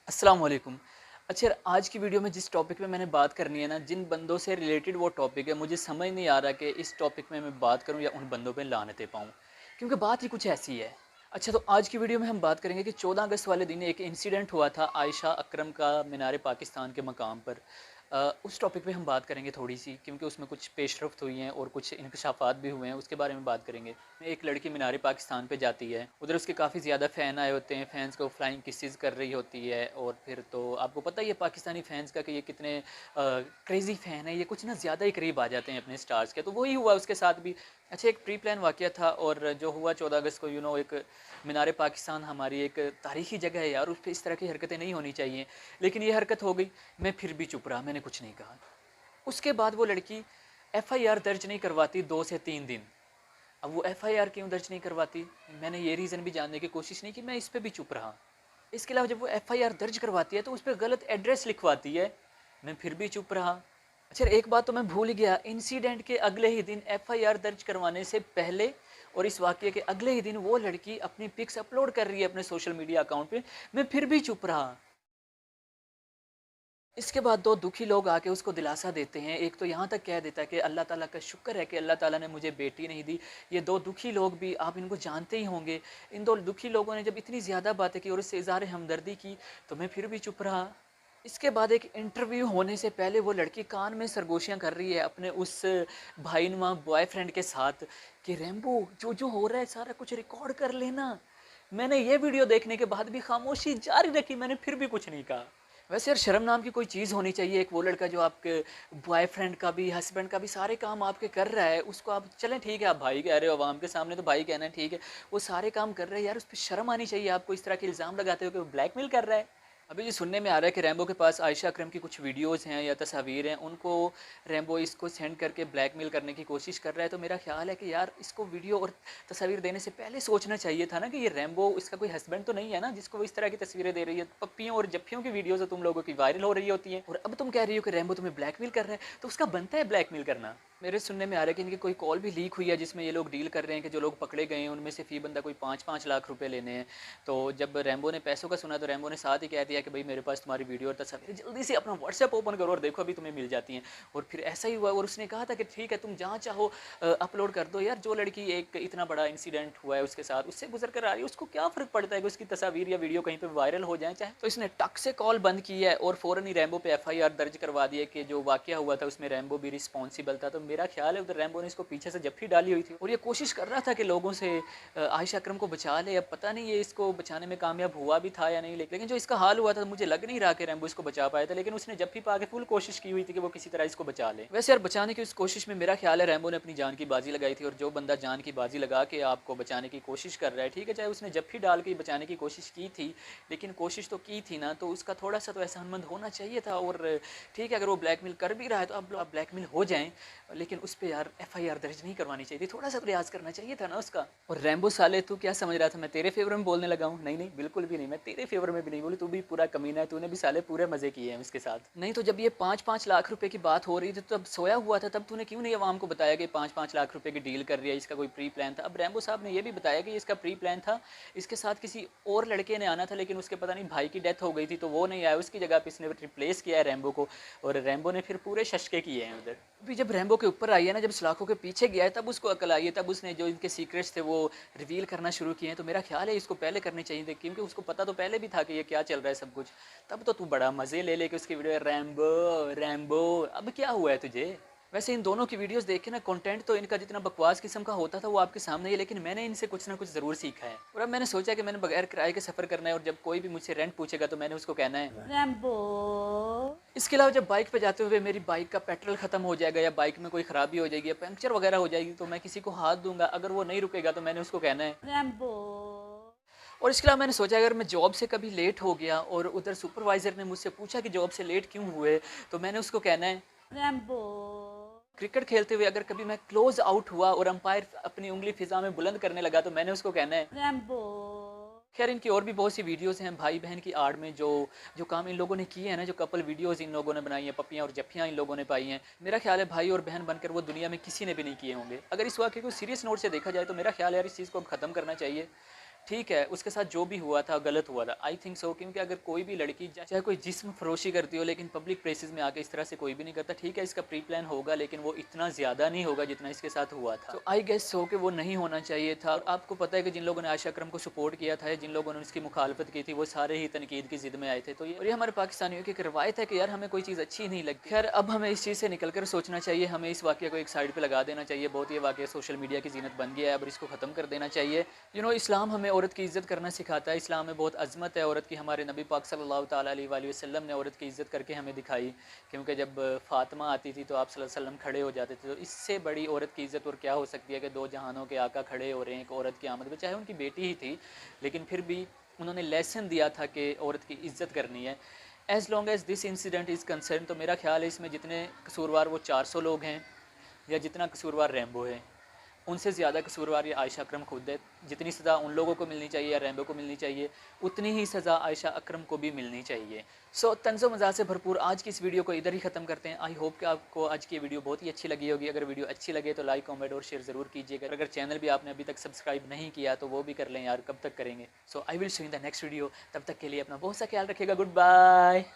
अस्सलाम वालेकुम। अच्छा यार, आज की वीडियो में जिस टॉपिक में मैंने बात करनी है ना, जिन बंदों से रिलेटेड वो टॉपिक है, मुझे समझ नहीं आ रहा कि इस टॉपिक में मैं बात करूँ या उन बंदों पे लानतें पाऊँ, क्योंकि बात ही कुछ ऐसी है। अच्छा, तो आज की वीडियो में हम बात करेंगे कि 14 अगस्त वाले दिन एक इंसिडेंट हुआ था आयशा अकरम का मीनार पाकिस्तान के मकाम पर। उस टॉपिक पे हम बात करेंगे थोड़ी-सी, क्योंकि उसमें कुछ पेशरफ़्त हुई हैं और कुछ इंकशाफ़ात भी हुए हैं, उसके बारे में बात करेंगे। एक लड़की मीनार पाकिस्तान पे जाती है, उधर उसके काफ़ी ज़्यादा फ़ैन आए होते हैं, फ़ैन्स को फ्लाइंग किसेस कर रही होती है, और फिर तो आपको पता ही है पाकिस्तानी फ़ैन्स का कि ये कितने क्रेज़ी फ़ैन है, ये कुछ ना ज़्यादा ही करीब आ जाते हैं अपने स्टार्स के, तो वही हुआ उसके साथ भी। अच्छा, एक प्री प्लान वाक़या था, और जो हुआ 14 अगस्त को, एक मीनार पाकिस्तान हमारी एक तारीख़ी जगह है यार, उस पे इस तरह की हरकतें नहीं होनी चाहिए, लेकिन ये हरकत हो गई। मैं फिर भी चुप रहा, मैंने कुछ नहीं कहा। उसके बाद वो लड़की एफआईआर दर्ज नहीं करवाती 2 से 3 दिन। अब वो एफआईआर क्यों दर्ज नहीं करवाती? मैंने ये रीज़न भी जानने की कोशिश नहीं की, मैं इस पे भी चुप रहा। इसके अलावा जब वो एफआईआर दर्ज करवाती है तो उस पे गलत एड्रेस लिखवाती है, मैं फिर भी चुप रहा। अच्छा, एक बात तो मैं भूल ही गया, इंसिडेंट के अगले ही दिन एफआईआर दर्ज करवाने से पहले और इस वाक़ये के अगले ही दिन वो लड़की अपनी पिक्स अपलोड कर रही है अपने सोशल मीडिया अकाउंट पे, मैं फिर भी चुप रहा। इसके बाद 2 दुखी लोग आके उसको दिलासा देते हैं। एक तो यहाँ तक कह देता है कि अल्लाह ताला का शुक्र है कि अल्लाह ताला ने मुझे बेटी नहीं दी। ये 2 दुखी लोग भी आप इनको जानते ही होंगे। इन 2 दुखी लोगों ने जब इतनी ज़्यादा बातें की और उससे इज़हार हमदर्दी की, तो मैं फिर भी चुप रहा। इसके बाद एक इंटरव्यू होने से पहले वो लड़की कान में सरगोशियाँ कर रही है अपने उस भाईनुमा बॉयफ्रेंड के साथ कि रैम्बो, जो-जो हो रहा है सारा कुछ रिकॉर्ड कर लेना। मैंने ये वीडियो देखने के बाद भी खामोशी जारी रखी, मैंने फिर भी कुछ नहीं कहा। वैसे यार, शर्म नाम की कोई चीज़ होनी चाहिए। एक वो लड़का जो आपके बॉयफ्रेंड का भी, हस्बैंड का भी सारे काम आपके कर रहा है, उसको आप चलें ठीक है, आप भाई कह रहे हो, अवाम के सामने तो भाई कहना है ठीक है, वो सारे काम कर रहे हैं यार, उस पे शर्म आनी चाहिए आपको। इस तरह के इल्ज़ाम लगाते हो कि वो ब्लैकमेल कर रहा है। अभी ये सुनने में आ रहा है कि रैम्बो के पास आयशा अकरम की कुछ वीडियोज़ हैं या तस्वीर हैं, उनको रैम्बो इसको सेंड करके ब्लैकमेल करने की कोशिश कर रहा है। तो मेरा ख़्याल है कि यार, इसको वीडियो और तस्वीर देने से पहले सोचना चाहिए था ना कि ये रैम्बो, इसका कोई हस्बैंड तो नहीं है ना जिसको वो इस तरह की तस्वीरें दे रही है। पप्पियों और जप्पियों की वीडियोज़ तुम लोगों की वायरल हो रही होती हैं, और अब तुम कह रही हो कि रैम्बो तुम्हें ब्लैकमेल कर रहा है, तो उसका बनता है ब्लैकमेल करना। मेरे सुनने में आ रहा है कि इनकी कोई कॉल भी लीक हुई है जिसमें ये लोग डील कर रहे हैं कि जो लोग पकड़े गए हैं उनमें से फ़ी बंदा कोई 5-5 लाख रुपए लेने हैं। तो जब रैम्बो ने पैसों का सुना तो रैम्बो ने साथ ही कह दिया कि भाई, मेरे पास तुम्हारी वीडियो और तस्वीर, जल्दी से अपना व्हाट्सएप ओपन करो और देखो, अभी तुम्हें मिल जाती हैं। और फिर ऐसा ही हुआ, और उसने कहा था कि ठीक है, तुम जहाँ चाहो अपलोड कर दो। यार, जो लड़की एक इतना बड़ा इंसिडेंट हुआ है उसके साथ, उससे गुजर कर आ रही है, उसको क्या फ़र्क पड़ता है कि उसकी तस्वीर या वीडियो कहीं पे वायरल हो जाए चाहे। तो इसने टक से कॉल बंद की है और फ़ौरन ही रैम्बो पे एफआईआर दर्ज करवा दी है कि जो वाक़या हुआ था उसमें रैम्बो भी रिस्पॉन्सिबल था। तो मेरा ख्याल है उधर रैम्बो ने इसको पीछे से जप्फी डाली हुई थी और ये कोशिश कर रहा था कि लोगों से आयशा अकरम को बचा ले। अब पता नहीं ये इसको बचाने में कामयाब हुआ भी था या नहीं, लेकिन जो इसका हाल हुआ था मुझे लग नहीं रहा कि रैम्बो इसको बचा पाया था, लेकिन उसने जप्फी पा के फुल कोशिश की हुई थी कि वो किसी तरह इसको बचा ले। वैसे यार, बचाने की उस कोशिश में मेरा ख्याल है रैम्बो ने अपनी जान की बाजी लगाई थी, और जो बंदा जान की बाजी लगा के आपको बचाने की कोशिश कर रहा है, ठीक है, चाहे उसने जप्फी डाल के बचाने की कोशिश की थी, लेकिन कोशिश तो की थी ना, तो उसका थोड़ा सा तो एहसानमंद होना चाहिए था। और ठीक है, अगर वो ब्लैकमेल कर भी रहा है तो अब आप ब्लैकमेल हो जाएं, लेकिन उस पर यार एफआईआर दर्ज नहीं करवानी चाहिए थी, थोड़ा सा प्रयास करना चाहिए था ना उसका। और रैम्बो साले, तू क्या समझ रहा था मैं तेरे फेवर में बोलने लगा हूँ? नहीं नहीं, बिल्कुल भी नहीं, मैं तेरे फेवर में भी नहीं बोली, तू भी पूरा कमीना है, तूने भी साले पूरे मजे किए हैं उसके साथ। नहीं तो जब ये 5-5 लाख रुपए की बात हो रही थी तो तब सोया हुआ था, तब तूने क्यों नहीं आवाम को बताया कि 5-5 लाख रुपए की डील कर रही है, इसका कोई प्री प्लान था। अब रैम्बो साहब ने यह भी बताया कि इसका प्री प्लान था, इसके साथ किसी और लड़के ने आना था, लेकिन उसके पता नहीं भाई की डेथ हो गई थी तो वो नहीं आया, उसकी जगह पे इसने रिप्लेस किया है रैम्बो को, और रैम्बो ने फिर पूरे शशके किए हैं उधर। अभी जब रैम्बो के ऊपर आई है ना, जब सलाखों के पीछे गया है, तब उसको अकल आई है, तब उसने जो इनके सीक्रेट्स थे वो रिवील करना शुरू किए हैं। तो मेरा ख्याल है इसको पहले करने चाहिए थे, क्योंकि उसको पता तो पहले भी था कि ये क्या चल रहा है सब कुछ। तब तो तू बड़ा मजे ले लेके उसकी वीडियो, रैम्बो रैम्बो, अब क्या हुआ है तुझे? वैसे इन दोनों की वीडियोस देख के ना, कंटेंट तो इनका जितना बकवास किस्म का होता था वो आपके सामने ही है, लेकिन मैंने इनसे कुछ ना कुछ ज़रूर सीखा है। और अब मैंने सोचा कि मैंने बगैर किराए के सफ़र करना है, और जब कोई भी मुझसे रेंट पूछेगा तो मैंने उसको कहना है रैम्बो। इसके अलावा जब बाइक पे जाते हुए मेरी बाइक का पेट्रोल ख़त्म हो जाएगा या बाइक में कोई ख़राबी हो जाएगी या पंक्चर वगैरह हो जाएगी, तो मैं किसी को हाथ दूंगा, अगर वो नहीं रुकेगा तो मैंने उसको कहना है रैम्बो। और इसके अलावा मैंने सोचा, अगर मैं जॉब से कभी लेट हो गया और उधर सुपरवाइज़र ने मुझसे पूछा कि जॉब से लेट क्यों हुए, तो मैंने उसको कहना है रैम्बो। क्रिकेट खेलते हुए अगर कभी मैं क्लोज आउट हुआ और अंपायर अपनी उंगली फिजा में बुलंद करने लगा, तो मैंने उसको कहना है रैम्बो। खैर, इनकी और भी बहुत सी वीडियोस हैं भाई बहन की आड़ में, जो जो काम इन लोगों ने किए हैं ना, जो कपल वीडियोस इन लोगों ने बनाई हैं, पपियाँ और जप्पियाँ इन लोगों ने पाई हैं, मेरा ख्याल है भाई और बहन बनकर वो दुनिया में किसी ने भी नहीं किए होंगे। अगर इस वाक़े को सीरियस नोट से देखा जाए तो मेरा ख्याल है यार, इस चीज़ को अब ख़त्म करना चाहिए। ठीक है, उसके साथ जो भी हुआ था गलत हुआ था, आई थिंक सो, क्योंकि अगर कोई भी लड़की चाहे कोई जिस्म फरोशी करती हो लेकिन पब्लिक प्लेसेस में आके इस तरह से कोई भी नहीं करता। ठीक है, इसका प्री प्लान होगा लेकिन वो इतना ज़्यादा नहीं होगा जितना इसके साथ हुआ था। तो आई गेस सो कि वो नहीं होना चाहिए था। और आपको पता है कि जिन लोगों ने आयशा अकरम को सपोर्ट किया था, जिन लोगों ने उसकी मुखालफत की थी, वो सारे ही तनकीद की ज़िद में आए थे। तो ये हमारे पाकिस्तानियों की एक रवायत है कि यार हमें कोई चीज़ अच्छी नहीं लगती। खैर, अब हमें इस चीज़ से निकल कर सोचना चाहिए, हमें इस वाक़ये को एक साइड पे लगा देना चाहिए। बहुत ये वाक़या सोशल मीडिया की ज़ीनत बन गया है, अब इसको ख़त्म कर देना चाहिए। इस्लाम हमें औरत की इज़्ज़त करना सिखाता है। इस्लाम में बहुत अज़मत है औरत की। हमारे नबी पाक सल्लल्लाहु ताला अलैहि वसल्लम ने औरत की इज़्ज़त करके हमें दिखाई, क्योंकि जब फ़ातिमा आती थी तो आप सल्लल्लाहु अलैहि वसल्लम खड़े हो जाते थे। तो इससे बड़ी औरत की इज़्ज़त और क्या हो सकती है कि दो जहानों के आका खड़े हो रहे हैं एक औरत की आमद में। चाहे उनकी बेटी ही थी, लेकिन फिर भी उन्होंने लेसन दिया था कि औरत की इज़्ज़त करनी है। As long as this incident is concern, तो मेरा ख्याल है इसमें जितने कसूरवार वो 400 लोग हैं या जितना कसूरवार रैम्बो है, उनसे ज़्यादा कसूरवार ये आयशा अकरम खुद है। जितनी सज़ा उन लोगों को मिलनी चाहिए या रैम्बो को मिलनी चाहिए, उतनी ही सज़ा आयशा अकरम को भी मिलनी चाहिए। सो तंज़ो मज़ाक से भरपूर आज की इस वीडियो को इधर ही ख़त्म करते हैं। आई होप कि आपको आज की वीडियो बहुत ही अच्छी लगी होगी। अगर वीडियो अच्छी लगे तो लाइक, कमेंट और शेयर ज़रूर कीजिएगा। अगर चैनल भी आपने अभी तक सब्सक्राइब नहीं किया तो वो भी कर लें यार, कब तक करेंगे। So I will see you in the next video. तब तक के लिए अपना बहुत सा ख्याल रखिएगा। Good bye.